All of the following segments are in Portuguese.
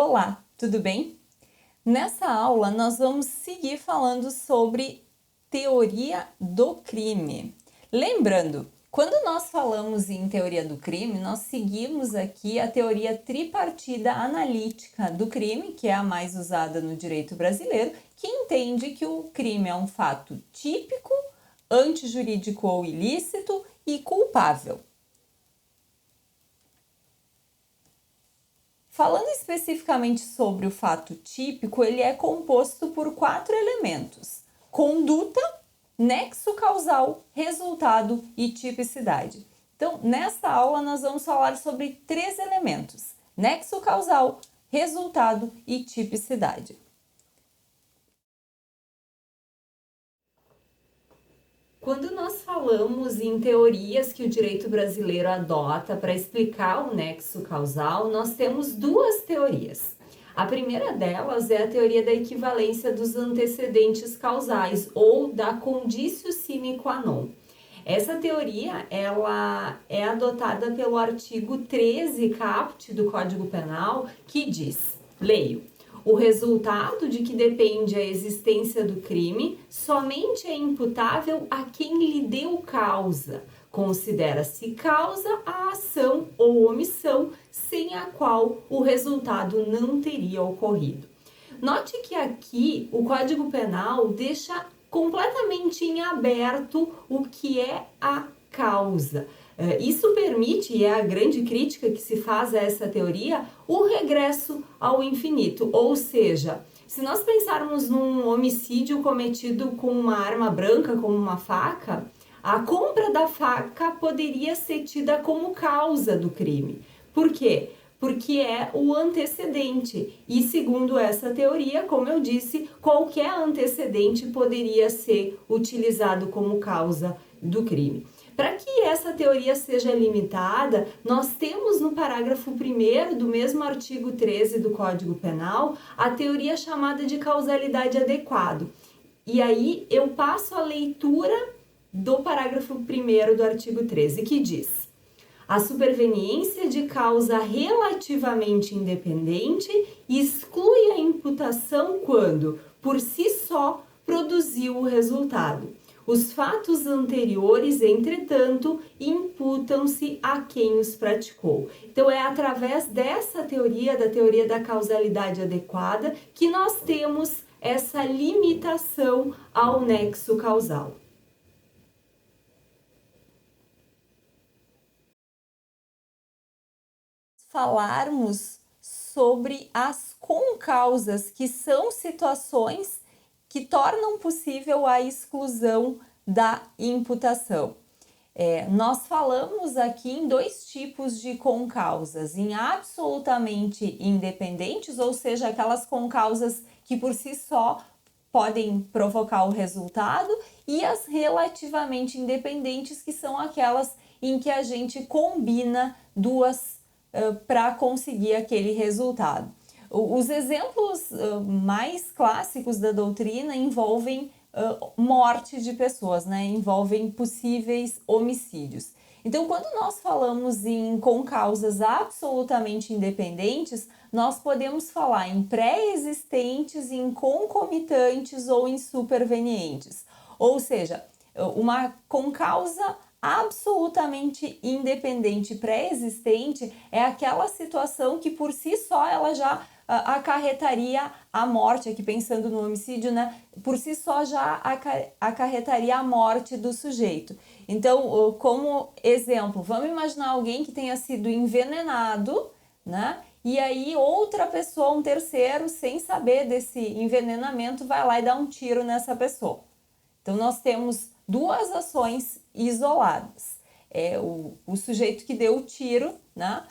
Olá, tudo bem? Nessa aula nós vamos seguir falando sobre teoria do crime. Lembrando, quando nós falamos em teoria do crime, nós seguimos aqui a teoria tripartida analítica do crime, que é a mais usada no direito brasileiro, que entende que o crime é um fato típico, antijurídico ou ilícito e culpável. Falando especificamente sobre o fato típico, ele é composto por 4 elementos: conduta, nexo causal, resultado e tipicidade. Então, nesta aula nós vamos falar sobre 3 elementos: nexo causal, resultado e tipicidade. Quando nós falamos em teorias que o direito brasileiro adota para explicar o nexo causal, nós temos 2 teorias. A primeira delas é a teoria da equivalência dos antecedentes causais, ou da conditio sine qua non. Essa teoria ela é adotada pelo artigo 13 caput do Código Penal, que diz, leio: o resultado de que depende a existência do crime somente é imputável a quem lhe deu causa. Considera-se causa a ação ou omissão sem a qual o resultado não teria ocorrido. Note que aqui o Código Penal deixa completamente em aberto o que é a causa. Isso permite, e é a grande crítica que se faz a essa teoria, o regresso ao infinito. Ou seja, se nós pensarmos num homicídio cometido com uma arma branca, como uma faca, a compra da faca poderia ser tida como causa do crime. Por quê? Porque é o antecedente. E segundo essa teoria, como eu disse, qualquer antecedente poderia ser utilizado como causa do crime. Para que essa teoria seja limitada, nós temos no parágrafo 1º do mesmo artigo 13 do Código Penal a teoria chamada de causalidade adequada. E aí eu passo a leitura do parágrafo 1º do artigo 13, que diz: a superveniência de causa relativamente independente exclui a imputação quando, por si só, produziu o resultado. Os fatos anteriores, entretanto, imputam-se a quem os praticou. Então, é através dessa teoria, da teoria da causalidade adequada, que nós temos essa limitação ao nexo causal. Falarmos sobre as concausas, que são situações que tornam possível a exclusão da imputação. Nós falamos aqui em 2 tipos de concausas: em absolutamente independentes, ou seja, aquelas concausas que por si só podem provocar o resultado, e as relativamente independentes, que são aquelas em que a gente combina duas para conseguir aquele resultado. Os exemplos mais clássicos da doutrina envolvem morte de pessoas, né? Envolvem possíveis homicídios. Então, quando nós falamos em concausas absolutamente independentes, nós podemos falar em pré-existentes, em concomitantes ou em supervenientes. Ou seja, uma concausa absolutamente independente pré-existente é aquela situação que por si só ela já acarretaria a morte, aqui pensando no homicídio, né? Por si só já acarretaria a morte do sujeito. Então, como exemplo, vamos imaginar alguém que tenha sido envenenado, né? E aí outra pessoa, um terceiro, sem saber desse envenenamento, vai lá e dá um tiro nessa pessoa. Então, nós temos 2 ações isoladas. O sujeito que deu o tiro, né?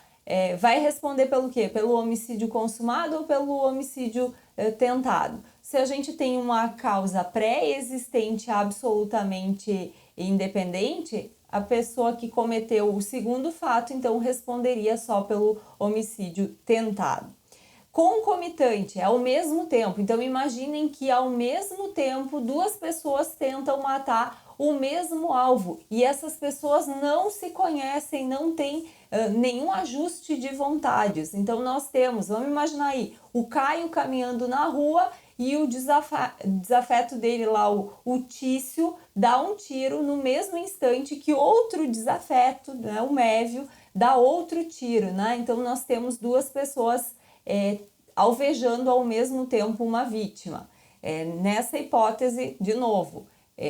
Vai responder pelo quê? Pelo homicídio consumado ou pelo homicídio tentado? Se a gente tem uma causa pré-existente absolutamente independente, a pessoa que cometeu o segundo fato, então, responderia só pelo homicídio tentado. Concomitante, é ao mesmo tempo. Então, imaginem que ao mesmo tempo 2 pessoas tentam matar o mesmo alvo e essas pessoas não se conhecem, não têm nenhum ajuste de vontades. Então nós temos, vamos imaginar aí, o Caio caminhando na rua e o desafeto dele lá, o Tício, dá um tiro no mesmo instante que outro desafeto, né, o Mévio, dá outro tiro, né? Então nós temos duas pessoas alvejando ao mesmo tempo uma vítima. Nessa hipótese, de novo,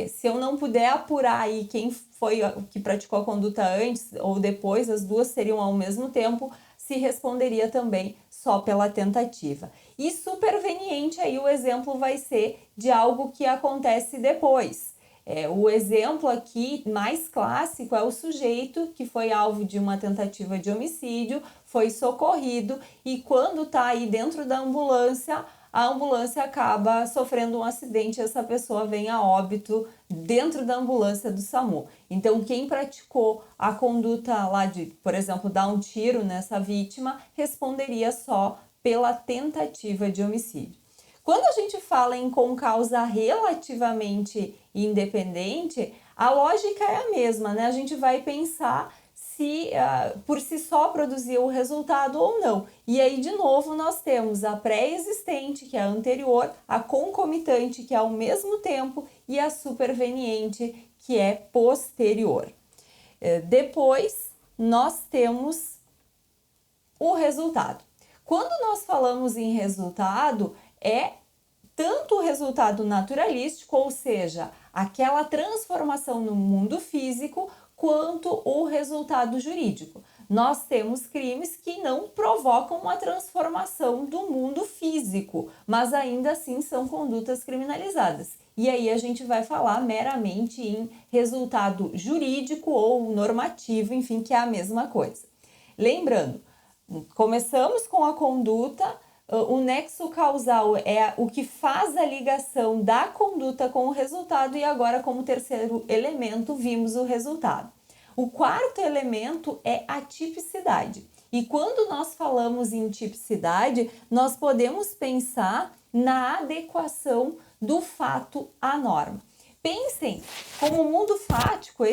se eu não puder apurar aí quem foi que praticou a conduta antes ou depois, as duas seriam ao mesmo tempo, se responderia também só pela tentativa. E superveniente aí o exemplo vai ser de algo que acontece depois. O exemplo aqui mais clássico é o sujeito que foi alvo de uma tentativa de homicídio, foi socorrido e quando está aí dentro da ambulância, a ambulância acaba sofrendo um acidente e essa pessoa vem a óbito dentro da ambulância do SAMU. Então, quem praticou a conduta lá de, por exemplo, dar um tiro nessa vítima, responderia só pela tentativa de homicídio. Quando a gente fala em concausa relativamente independente, a lógica é a mesma, né? A gente vai pensar se por si só produziu o resultado ou não. E aí, de novo, nós temos a pré-existente, que é a anterior, a concomitante, que é ao mesmo tempo, e a superveniente, que é posterior. Depois, nós temos o resultado. Quando nós falamos em resultado, é tanto o resultado naturalístico, ou seja, aquela transformação no mundo físico, quanto o resultado jurídico. Nós temos crimes que não provocam uma transformação do mundo físico, mas ainda assim são condutas criminalizadas. E aí a gente vai falar meramente em resultado jurídico ou normativo, enfim, que é a mesma coisa. Lembrando, começamos com a conduta, o nexo causal é o que faz a ligação da conduta com o resultado e agora como terceiro elemento vimos o resultado. O quarto elemento é a tipicidade. E quando nós falamos em tipicidade, nós podemos pensar na adequação do fato à norma. Pensem como o mundo fático,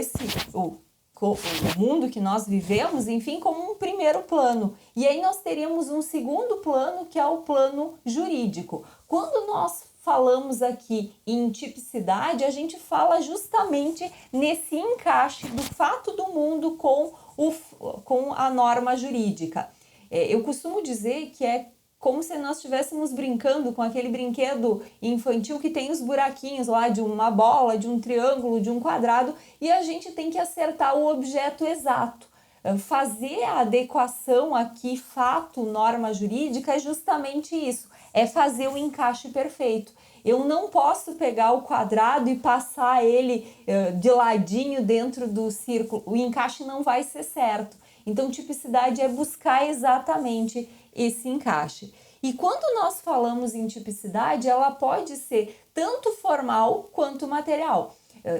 o mundo que nós vivemos, enfim, como um primeiro plano. E aí nós teríamos um segundo plano, que é o plano jurídico. Quando nós falamos aqui em tipicidade, a gente fala justamente nesse encaixe do fato do mundo com a norma jurídica. Eu costumo dizer que é como se nós estivéssemos brincando com aquele brinquedo infantil que tem os buraquinhos lá de uma bola, de um triângulo, de um quadrado, e a gente tem que acertar o objeto exato. Fazer a adequação aqui, fato, norma jurídica, é justamente isso, é fazer o encaixe perfeito. Eu não posso pegar o quadrado e passar ele de ladinho dentro do círculo, o encaixe não vai ser certo. Então, tipicidade é buscar exatamente esse encaixe. E quando nós falamos em tipicidade, ela pode ser tanto formal quanto material.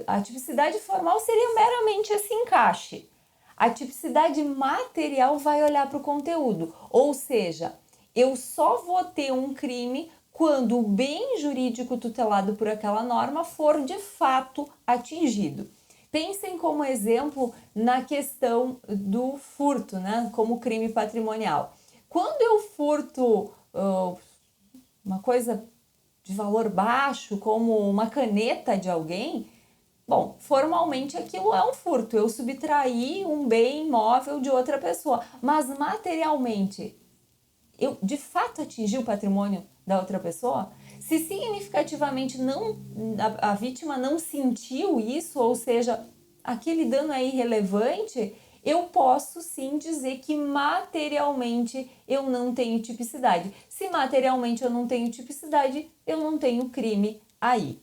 A tipicidade formal seria meramente esse encaixe. A tipicidade material vai olhar para o conteúdo, ou seja, eu só vou ter um crime quando o bem jurídico tutelado por aquela norma for de fato atingido. Pensem como exemplo na questão do furto, né, como crime patrimonial. Quando eu furto uma coisa de valor baixo, como uma caneta de alguém, bom, formalmente aquilo é um furto, eu subtraí um bem imóvel de outra pessoa, mas materialmente eu de fato atingi o patrimônio da outra pessoa? Se significativamente a vítima não sentiu isso, ou seja, aquele dano é irrelevante, eu posso sim dizer que materialmente eu não tenho tipicidade. Se materialmente eu não tenho tipicidade, eu não tenho crime aí.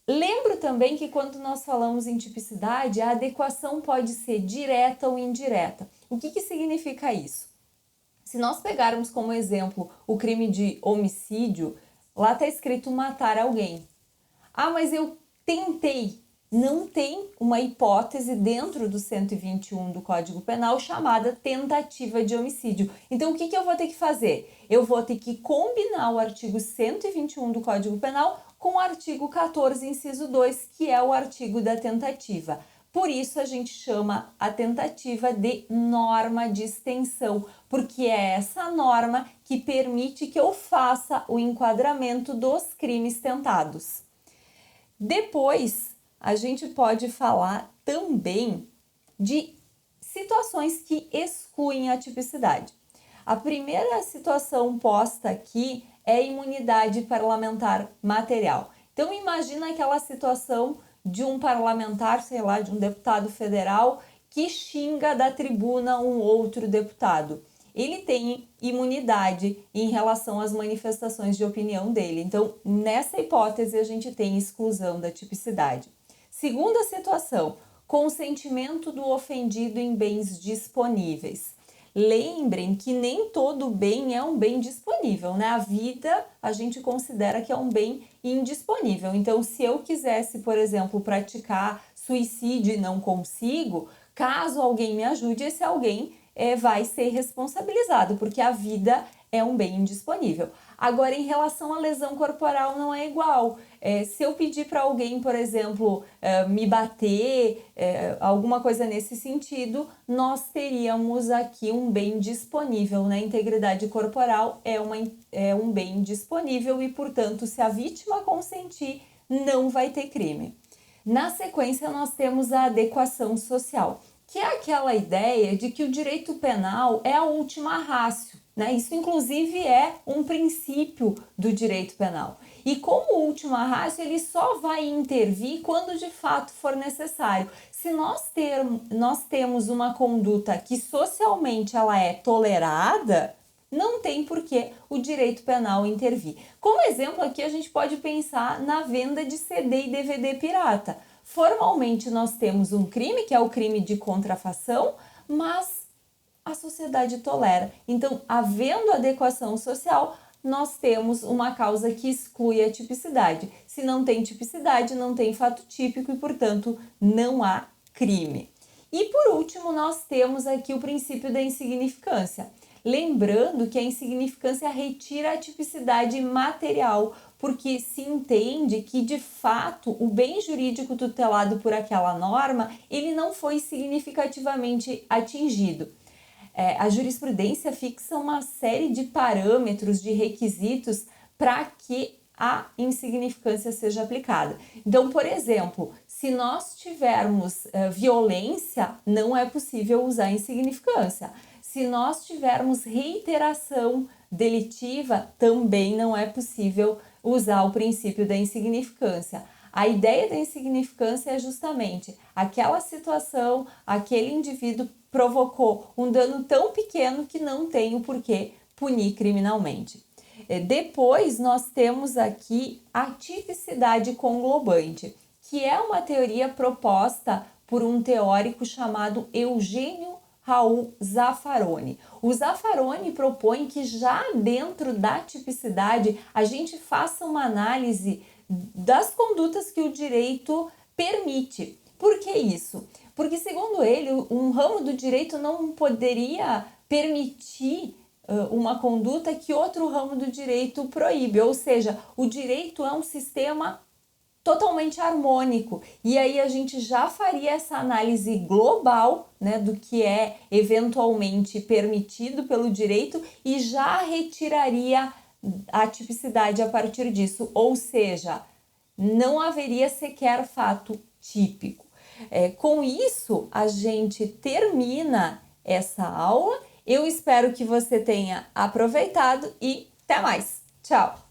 Lembro também que quando nós falamos em tipicidade, a adequação pode ser direta ou indireta. O que significa isso? Se nós pegarmos como exemplo o crime de homicídio, lá está escrito matar alguém. Ah, mas eu tentei. Não tem uma hipótese dentro do 121 do Código Penal chamada tentativa de homicídio. Então, o que eu vou ter que fazer? Eu vou ter que combinar o artigo 121 do Código Penal com o artigo 14, inciso 2, que é o artigo da tentativa. Por isso a gente chama a tentativa de norma de extensão, porque é essa norma que permite que eu faça o enquadramento dos crimes tentados. Depois, a gente pode falar também de situações que excluem a tipicidade. A primeira situação posta aqui é a imunidade parlamentar material. Então, imagina aquela situação de um parlamentar, sei lá, de um deputado federal que xinga da tribuna um outro deputado. Ele tem imunidade em relação às manifestações de opinião dele. Então, nessa hipótese, a gente tem exclusão da tipicidade. Segunda situação, consentimento do ofendido em bens disponíveis. Lembrem que nem todo bem é um bem disponível, né? A vida a gente considera que é um bem indisponível. Então, se eu quisesse, por exemplo, praticar suicídio e não consigo, caso alguém me ajude, esse alguém vai ser responsabilizado, porque a vida é um bem indisponível. Agora, em relação à lesão corporal, não é igual. Se eu pedir para alguém, por exemplo, me bater, alguma coisa nesse sentido, nós teríamos aqui um bem disponível, né? Integridade corporal é um bem disponível e, portanto, se a vítima consentir, não vai ter crime. Na sequência, nós temos a adequação social, que é aquela ideia de que o direito penal é a última ratio, né? Isso, inclusive, é um princípio do direito penal. E como última ratio, ele só vai intervir quando de fato for necessário. Se nós temos uma conduta que socialmente ela é tolerada, não tem por que o direito penal intervir. Como exemplo aqui, a gente pode pensar na venda de CD e DVD pirata. Formalmente, nós temos um crime, que é o crime de contrafação, mas a sociedade tolera. Então, havendo adequação social, nós temos uma causa que exclui a tipicidade. Se não tem tipicidade, não tem fato típico e, portanto, não há crime. E, por último, nós temos aqui o princípio da insignificância. Lembrando que a insignificância retira a tipicidade material, porque se entende que, de fato, o bem jurídico tutelado por aquela norma, ele não foi significativamente atingido. A jurisprudência fixa uma série de parâmetros, de requisitos para que a insignificância seja aplicada. Então, por exemplo, se nós tivermos violência, não é possível usar insignificância. Se nós tivermos reiteração delitiva, também não é possível usar o princípio da insignificância. A ideia da insignificância é justamente aquela situação, aquele indivíduo provocou um dano tão pequeno que não tem o porquê punir criminalmente. Depois, nós temos aqui a tipicidade conglobante, que é uma teoria proposta por um teórico chamado Eugênio Raul Zaffaroni. O Zaffaroni propõe que já dentro da tipicidade a gente faça uma análise das condutas que o direito permite. Por que isso? Porque, segundo ele, um ramo do direito não poderia permitir uma conduta que outro ramo do direito proíbe, ou seja, o direito é um sistema totalmente harmônico, e aí a gente já faria essa análise global, né, do que é eventualmente permitido pelo direito e já retiraria a tipicidade a partir disso, ou seja, não haveria sequer fato típico. Com isso, a gente termina essa aula. Eu espero que você tenha aproveitado e até mais. Tchau!